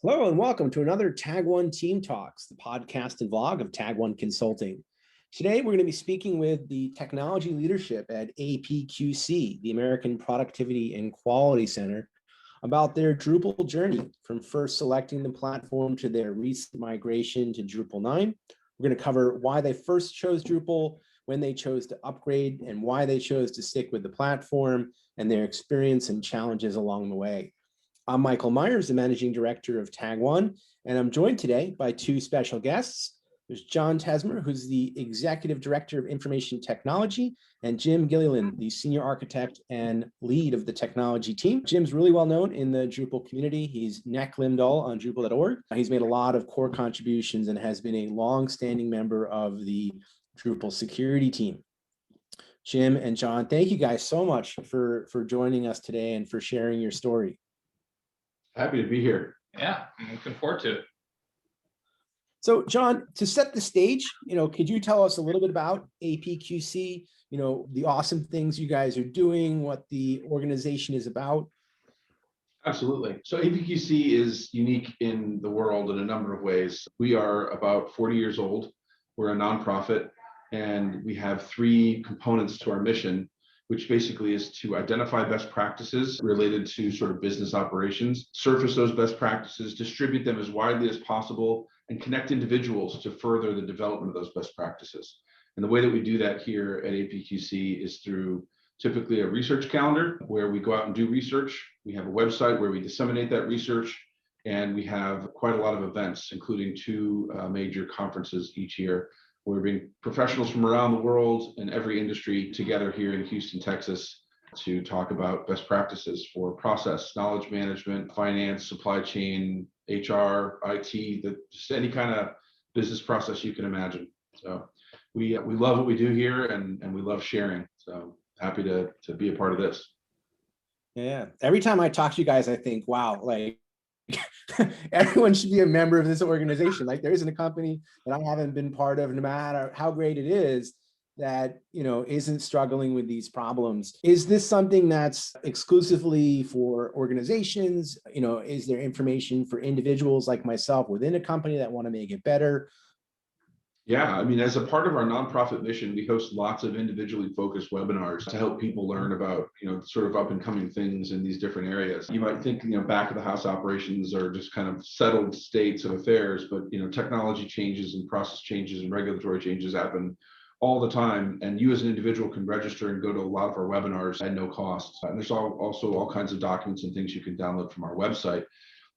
Hello and welcome to another Tag1 Team Talks, the podcast and vlog of Tag1 Consulting. Today, we're going to be speaking with the technology leadership at APQC, the American Productivity and Quality Center, about their Drupal journey from first selecting the platform to their recent migration to Drupal 9. We're going to cover why they first chose Drupal, when they chose to upgrade, and why they chose to stick with the platform, and their experience and challenges along the way. I'm Michael Meyers, the Managing Director of Tag1, and I'm joined today by two special guests. There's John Tesmer, who's the Executive Director of Information Technology, and Jim Gillilan, the Senior Architect and Lead of the Technology team. Jim's really well known in the Drupal community. He's necklimdall on Drupal.org. He's made a lot of core contributions and has been a long-standing member of the Drupal security team. Jim and John, thank you guys so much for joining us today and for sharing your story. Happy to be here. Yeah, I'm looking forward to it. So, John, to set the stage, could you tell us a little bit about APQC, the awesome things you guys are doing, what the organization is about? Absolutely. So APQC is unique in the world in a number of ways. We are about 40 years old. We're a nonprofit, and we have three components to our mission, which basically is to identify best practices related to sort of business operations, surface those best practices, distribute them as widely as possible, and connect individuals to further the development of those best practices. And the way that we do that here at APQC is through typically a research calendar where we go out and do research. We have a website where we disseminate that research, and we have quite a lot of events, including two major conferences each year. We bring professionals from around the world and every industry together here in Houston, Texas, to talk about best practices for process, knowledge management, finance, supply chain, HR, IT, just any kind of business process you can imagine. So we love what we do here, and we love sharing. So happy to be a part of this. Yeah. Every time I talk to you guys, I think, wow, everyone should be a member of this organization. There isn't a company that I haven't been part of, no matter how great it is, that isn't struggling with these problems. Is this something that's exclusively for organizations? Is there information for individuals like myself within a company that want to make it better? Yeah, I mean, as a part of our nonprofit mission, we host lots of individually focused webinars to help people learn about, sort of up and coming things in these different areas. You might think, back of the house operations are just kind of settled states of affairs, but, technology changes and process changes and regulatory changes happen all the time. And you as an individual can register and go to a lot of our webinars at no cost. And there's also all kinds of documents and things you can download from our website.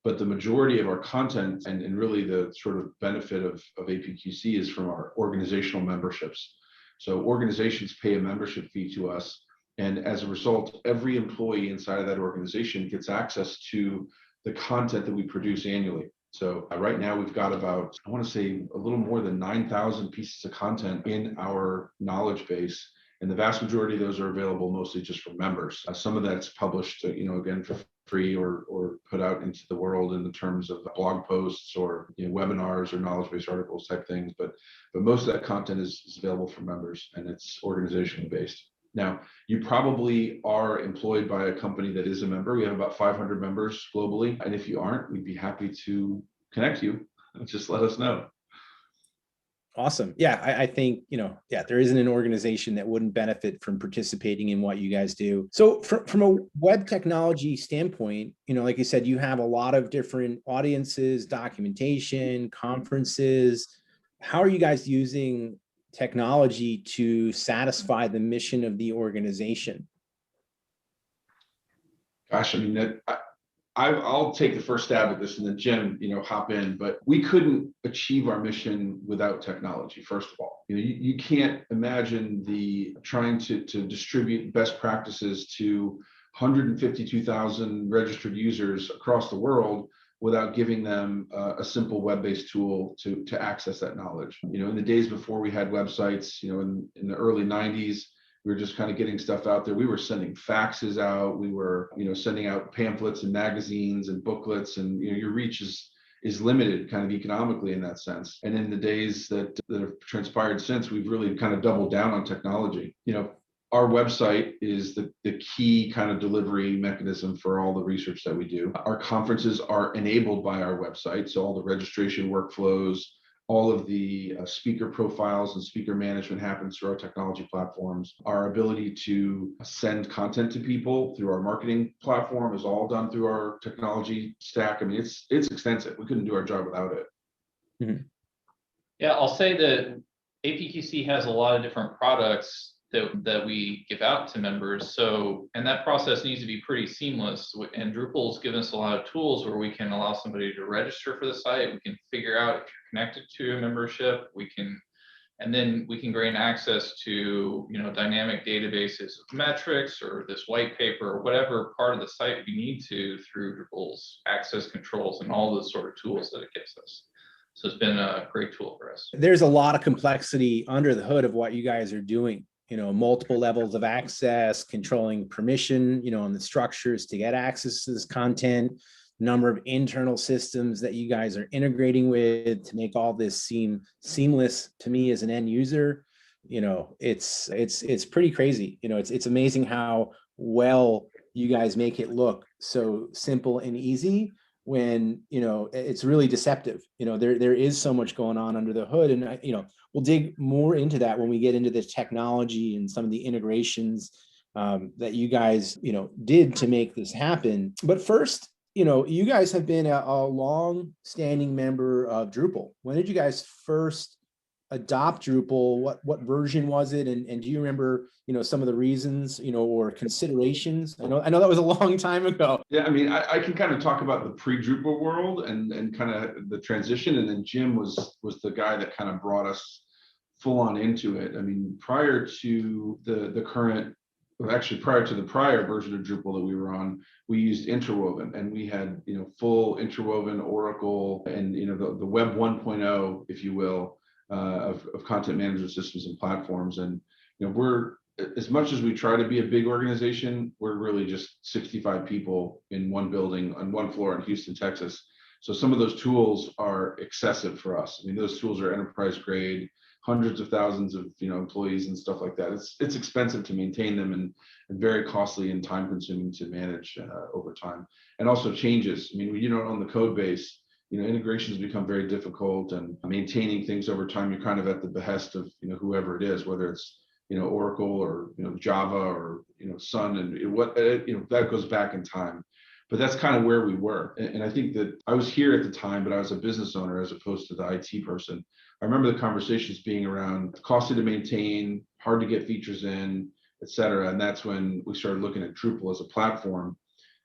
But the majority of our content and really the sort of benefit of APQC is from our organizational memberships. So organizations pay a membership fee to us. And as a result, every employee inside of that organization gets access to the content that we produce annually. So right now we've got about, I want to say a little more than 9,000 pieces of content in our knowledge base. And the vast majority of those are available mostly just for members. Some of that's published, again, for free or put out into the world in the terms of blog posts or webinars or knowledge-based articles type things. But most of that content is available for members, and it's organizationally based. Now, you probably are employed by a company that is a member. We have about 500 members globally. And if you aren't, we'd be happy to connect you. Just let us know. Awesome. Yeah, I think, there isn't an organization that wouldn't benefit from participating in what you guys do. So from a web technology standpoint, like you said, you have a lot of different audiences, documentation, conferences. How are you guys using technology to satisfy the mission of the organization? Gosh, I mean, I'll take the first stab at this, and then Jim, hop in. But we couldn't achieve our mission without technology. First of all, you can't imagine trying to distribute best practices to 152,000 registered users across the world without giving them a simple web-based tool to access that knowledge. In the days before we had websites, in the early 90s. We were just kind of getting stuff out there. We were sending faxes out. We were, sending out pamphlets and magazines and booklets, and your reach is limited kind of economically in that sense. And in the days that have transpired since, we've really kind of doubled down on technology. Our website is the key kind of delivery mechanism for all the research that we do. Our conferences are enabled by our website. So all the registration workflows, all of the speaker profiles and speaker management happens through our technology platforms. Our ability to send content to people through our marketing platform is all done through our technology stack. I mean, it's extensive. We couldn't do our job without it. Mhm. Yeah, I'll say that APQC has a lot of different products that we give out to members. So, and that process needs to be pretty seamless. And Drupal's given us a lot of tools where we can allow somebody to register for the site. We can figure out if you're connected to a membership. And then we can gain access to, dynamic databases of metrics or this white paper or whatever part of the site we need to through Drupal's access controls and all the sort of tools that it gives us. So it's been a great tool for us. There's a lot of complexity under the hood of what you guys are doing. Multiple levels of access, controlling permission, and the structures to get access to this content, number of internal systems that you guys are integrating with to make all this seem seamless to me as an end user. It's pretty crazy. It's amazing how well you guys make it look so simple and easy when, it's really deceptive. There is so much going on under the hood, and we'll dig more into that when we get into the technology and some of the integrations that you guys, did to make this happen. But first, you guys have been a long-standing member of Drupal. When did you guys first adopt Drupal? What version was it? And do you remember, some of the reasons, or considerations? I know that was a long time ago. Yeah, I mean, I can kind of talk about the pre-Drupal world and kind of the transition, and then Jim was the guy that kind of brought us full on into it. I mean, prior to the current, actually prior to the prior version of Drupal that we were on, we used Interwoven, and we had full Interwoven, Oracle, and the Web 1.0, if you will, of content management systems and platforms. And we're, as much as we try to be a big organization, we're really just 65 people in one building on one floor in Houston, Texas. So some of those tools are excessive for us. I mean, those tools are enterprise grade, hundreds of thousands of employees and stuff like that. It's expensive to maintain them and very costly and time consuming to manage over time. And also changes. I mean, when you don't own the code base, integrations become very difficult, and maintaining things over time, you're kind of at the behest of whoever it is, whether it's Oracle or Java or Sun, and that goes back in time. But that's kind of where we were. And I think that I was here at the time, but I was a business owner as opposed to the IT person. I remember the conversations being around costly to maintain, hard to get features in, et cetera. And that's when we started looking at Drupal as a platform.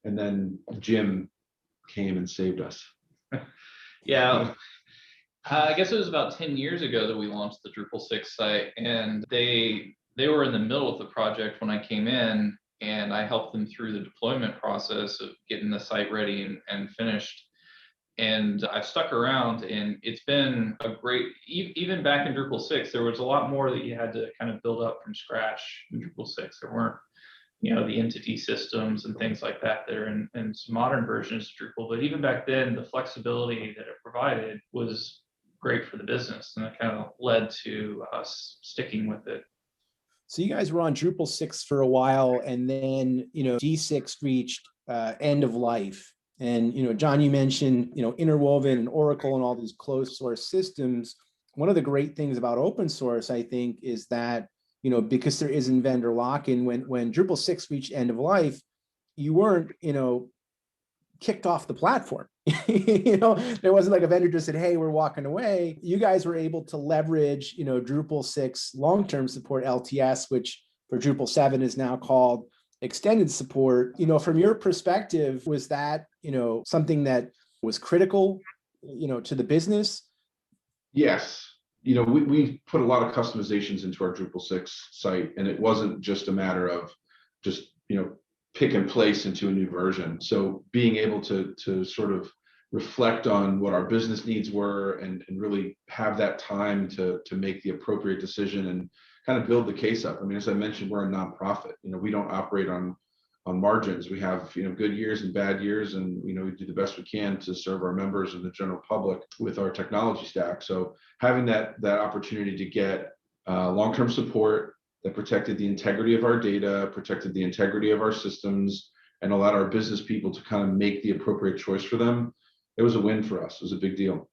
And then Jim came and saved us. Yeah. I guess it was about 10 years ago that we launched the Drupal 6 site, and they were in the middle of the project when I came in, and I helped them through the deployment process of getting the site ready and finished. And I've stuck around, and it's been a great, even back in Drupal 6, there was a lot more that you had to kind of build up from scratch in Drupal 6. There weren't, the entity systems and things like that that are in some modern versions of Drupal. But even back then, the flexibility that it provided was great for the business, and that kind of led to us sticking with it. So you guys were on Drupal 6 for a while, and then D6 reached end of life. And John, you mentioned Interwoven and Oracle and all these closed source systems. One of the great things about open source, I think, is that because there isn't vendor lock-in, when Drupal 6 reached end of life, you weren't kicked off the platform. There wasn't like a vendor just said, hey, we're walking away. You guys were able to leverage Drupal 6 long-term support, LTS, which for Drupal 7 is now called extended support. From your perspective, was that something that was critical to the business? Yes. We put a lot of customizations into our Drupal 6 site, and it wasn't just a matter of just pick and place into a new version. So being able to sort of reflect on what our business needs were and really have that time to make the appropriate decision and kind of build the case up. I mean, as I mentioned, we're a nonprofit. We don't operate on margins. We have good years and bad years, and we do the best we can to serve our members and the general public with our technology stack. So having that opportunity to get long-term support that protected the integrity of our data, protected the integrity of our systems, and allowed our business people to kind of make the appropriate choice for them. It was a win for us. It was a big deal.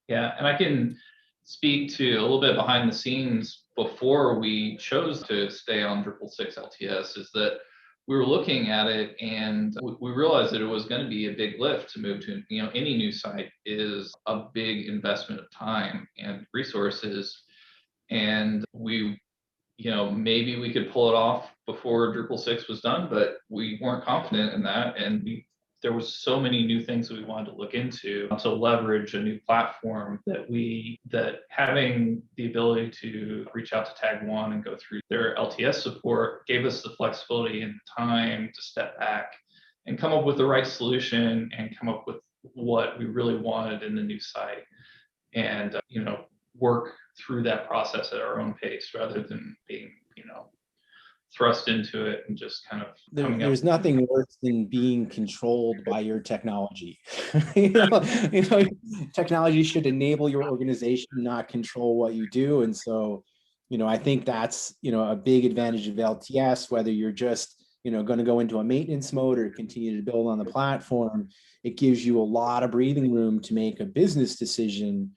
Yeah, and I can speak to a little bit behind the scenes before we chose to stay on Drupal 6 LTS, is that we were looking at it and we realized that it was going to be a big lift to move to, any new site is a big investment of time and resources. And we, maybe we could pull it off before Drupal 6 was done, but we weren't confident in that. And there was so many new things that we wanted to look into to leverage a new platform that having the ability to reach out to Tag1 and go through their LTS support gave us the flexibility and time to step back and come up with the right solution and come up with what we really wanted in the new site, and work through that process at our own pace rather than being thrust into it and just kind of there's nothing worse than being controlled by your technology. Technology should enable your organization, not control what you do. And so, I think that's, a big advantage of LTS, whether you're just, going to go into a maintenance mode or continue to build on the platform. It gives you a lot of breathing room to make a business decision,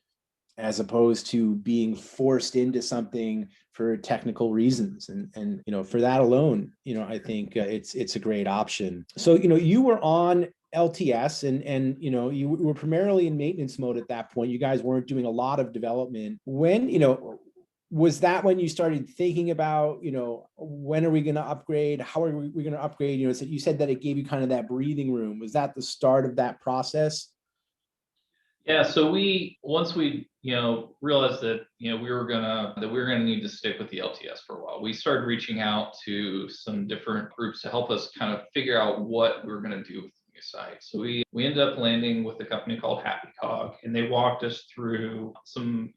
as opposed to being forced into something for technical reasons. And for that alone, I think it's a great option. So, you were on LTS and you were primarily in maintenance mode at that point. You guys weren't doing a lot of development. When, was that when you started thinking about, when are we going to upgrade? How are we going to upgrade? You said that it gave you kind of that breathing room. Was that the start of that process? Yeah, so once we realized that we were gonna need to stick with the LTS for a while, we started reaching out to some different groups to help us kind of figure out what we were going to do with the new site. So we ended up landing with a company called APQC, and they walked us through some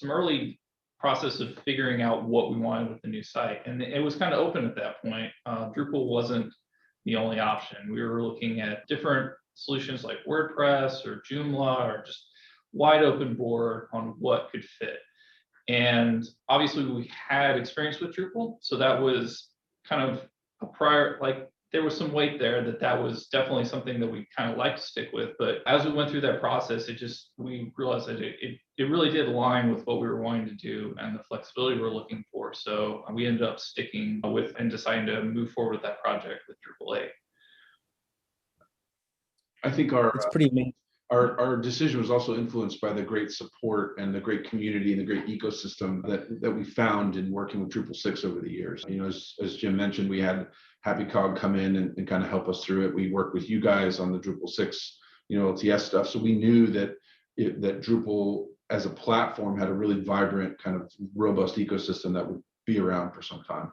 early process of figuring out what we wanted with the new site, and it was kind of open at that point. Drupal wasn't the only option. We were looking at different solutions like WordPress or Joomla, or just wide open board on what could fit. And obviously we had experience with Drupal, so that was kind of a prior, there was some weight there that was definitely something that we kind of like to stick with. But as we went through that process, we realized that it really did align with what we were wanting to do and the flexibility we're looking for. So we ended up sticking with and deciding to move forward with that project with Drupal 8. I think It's pretty amazing. Our decision was also influenced by the great support and the great community and the great ecosystem that we found in working with Drupal 6 over the years. As Jim mentioned, we had APQC come in and kind of help us through it. We worked with you guys on the Drupal 6, LTS stuff. So we knew that Drupal as a platform had a really vibrant, kind of robust ecosystem that would be around for some time.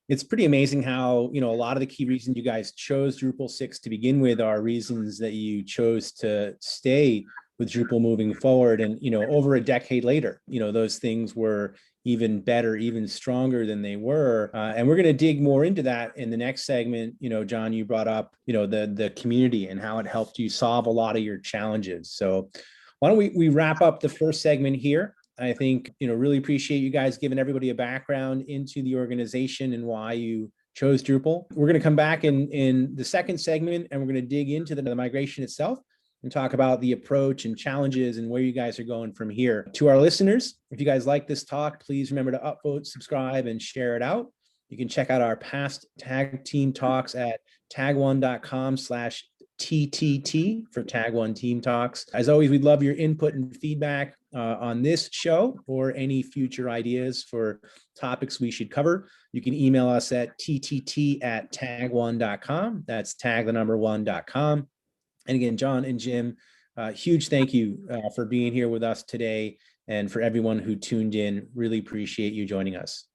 It's pretty amazing how, a lot of the key reasons you guys chose Drupal 6 to begin with are reasons that you chose to stay with Drupal moving forward. And, over a decade later, those things were even better, even stronger than they were. And we're going to dig more into that in the next segment. John, you brought up, the community and how it helped you solve a lot of your challenges. So why don't we wrap up the first segment here? I think, really appreciate you guys giving everybody a background into the organization and why you chose Drupal. We're going to come back in the second segment, and we're going to dig into the migration itself and talk about the approach and challenges and where you guys are going from here. To our listeners, if you guys like this talk, please remember to upvote, subscribe, and share it out. You can check out our past Tag Team Talks at tag1.com/TTT for Tag1 Team Talks. As always, we'd love your input and feedback on this show or any future ideas for topics we should cover. You can email us at ttt@tag1.com. That's tag1.com. And again, John and Jim, huge thank you for being here with us today, and for everyone who tuned in. Really appreciate you joining us.